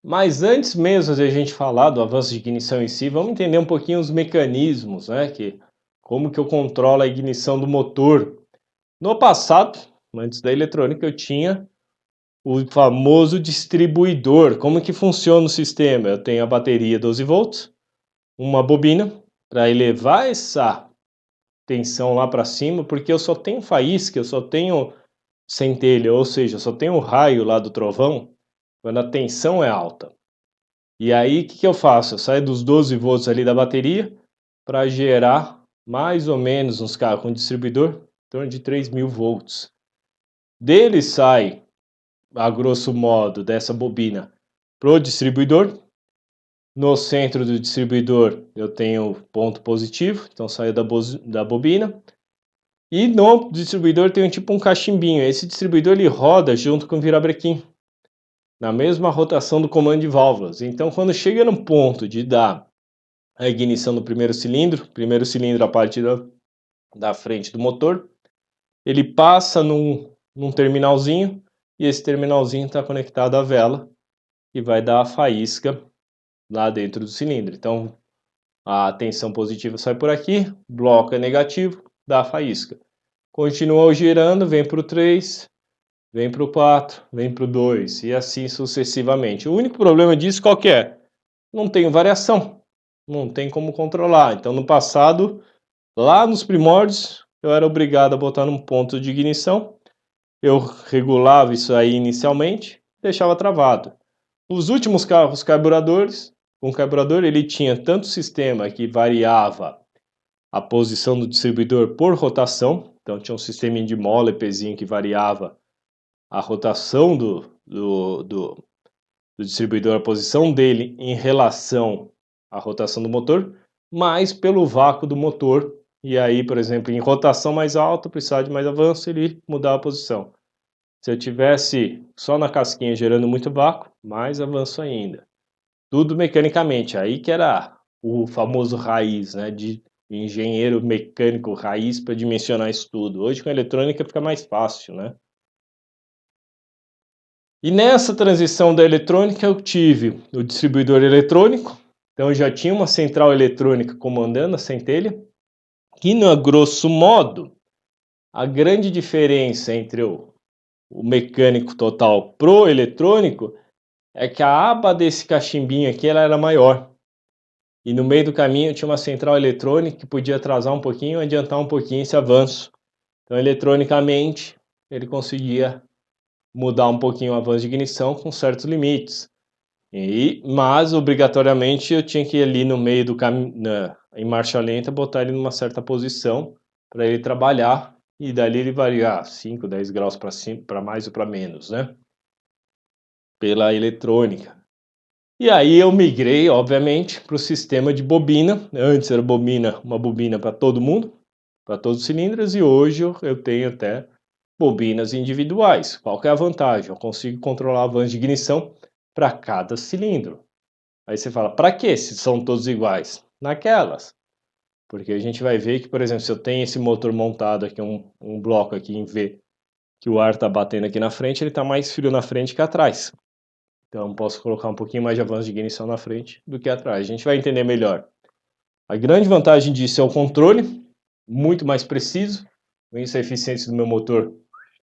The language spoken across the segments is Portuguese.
Mas antes mesmo de a gente falar do avanço de ignição em si, vamos entender um pouquinho os mecanismos, né? Como que eu controlo a ignição do motor. No passado, antes da eletrônica, eu tinha o famoso distribuidor. Como que funciona o sistema? Eu tenho a bateria 12 volts, uma bobina para elevar essa tensão lá para cima, porque eu só tenho faísca, eu só tenho centelha, ou seja, eu só tenho o raio lá do trovão quando a tensão é alta. E aí, o que eu faço? Eu saio dos 12 volts ali da bateria para gerar mais ou menos uns carros com distribuidor em torno de 3.000 volts. Dele sai, a grosso modo, dessa bobina pro distribuidor. No centro do distribuidor eu tenho ponto positivo, então saio da bobina. E no distribuidor tem tipo um cachimbinho. Esse distribuidor ele roda junto com o virabrequim, na mesma rotação do comando de válvulas. Então quando chega no ponto de dar a ignição do primeiro cilindro a parte da frente do motor, ele passa num terminalzinho e esse terminalzinho está conectado à vela e vai dar a faísca lá dentro do cilindro. Então a tensão positiva sai por aqui, bloco é negativo, dá a faísca. Continua girando, vem para o 3, vem para o 4, vem para o 2 e assim sucessivamente. O único problema disso qual que é? Não tem variação, não tem como controlar. Então no passado, lá nos primórdios, eu era obrigado a botar num ponto de ignição, eu regulava isso aí inicialmente, deixava travado. Os últimos carros carburadores, com carburador ele tinha tanto sistema que variava a posição do distribuidor por rotação, então tinha um sistema de molepezinho que variava a rotação do distribuidor, a posição dele em relação à rotação do motor, mas pelo vácuo do motor. E aí, por exemplo, em rotação mais alta, precisar de mais avanço, ele mudava a posição. Se eu tivesse só na casquinha gerando muito vácuo, mais avanço ainda. Tudo mecanicamente, aí que era o famoso raiz, né, de engenheiro mecânico raiz para dimensionar isso tudo. Hoje com a eletrônica fica mais fácil, né? E nessa transição da eletrônica eu tive o distribuidor eletrônico, então eu já tinha uma central eletrônica comandando a centelha, que no grosso modo, a grande diferença entre o mecânico total pro eletrônico é que a aba desse cachimbinho aqui ela era maior. E no meio do caminho tinha uma central eletrônica que podia atrasar um pouquinho, adiantar um pouquinho esse avanço. Então, eletronicamente, ele conseguia mudar um pouquinho o avanço de ignição com certos limites. Mas, obrigatoriamente, eu tinha que ir ali no meio do caminho, em marcha lenta, botar ele numa certa posição para ele trabalhar e dali ele variar 5, 10 graus para mais ou para menos, né? Pela eletrônica. E aí eu migrei, obviamente, para o sistema de bobina. Antes era uma bobina para todo mundo, para todos os cilindros, e hoje eu tenho até bobinas individuais. Qual que é a vantagem? Eu consigo controlar a avanço de ignição para cada cilindro. Aí você fala, para que se são todos iguais? Naquelas. Porque a gente vai ver que, por exemplo, se eu tenho esse motor montado aqui, um bloco aqui em V, que o ar está batendo aqui na frente, ele está mais frio na frente que atrás. Então, posso colocar um pouquinho mais de avanço de ignição na frente do que atrás. A gente vai entender melhor. A grande vantagem disso é o controle, muito mais preciso. Com isso, a eficiência do meu motor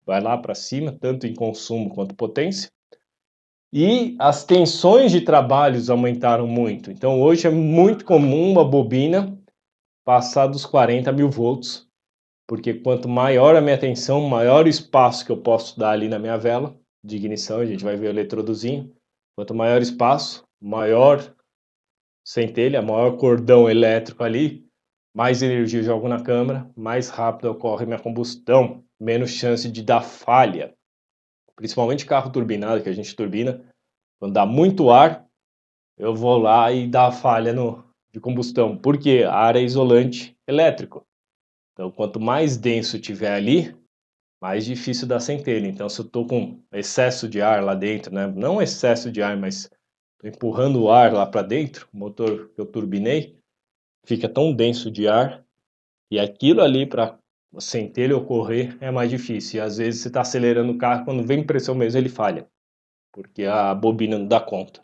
vai lá para cima, tanto em consumo quanto potência. E as tensões de trabalhos aumentaram muito. Então, hoje é muito comum uma bobina passar dos 40.000 volts, porque quanto maior a minha tensão, maior o espaço que eu posso dar ali na minha vela de ignição. A gente vai ver o eletrodozinho. Quanto maior espaço, maior centelha, maior cordão elétrico ali, mais energia eu jogo na câmara, mais rápido ocorre minha combustão, menos chance de dar falha. Principalmente carro turbinado, que a gente turbina, quando dá muito ar, eu vou lá e dá falha de combustão, porque ar é isolante elétrico. Então, quanto mais denso tiver ali, mais difícil dar centelha. Então, se eu estou com excesso de ar lá dentro, né? Não excesso de ar, mas tô empurrando o ar lá para dentro, o motor que eu turbinei, fica tão denso de ar, e aquilo ali para a centelha ocorrer é mais difícil. E às vezes você está acelerando o carro, quando vem pressão mesmo ele falha, porque a bobina não dá conta.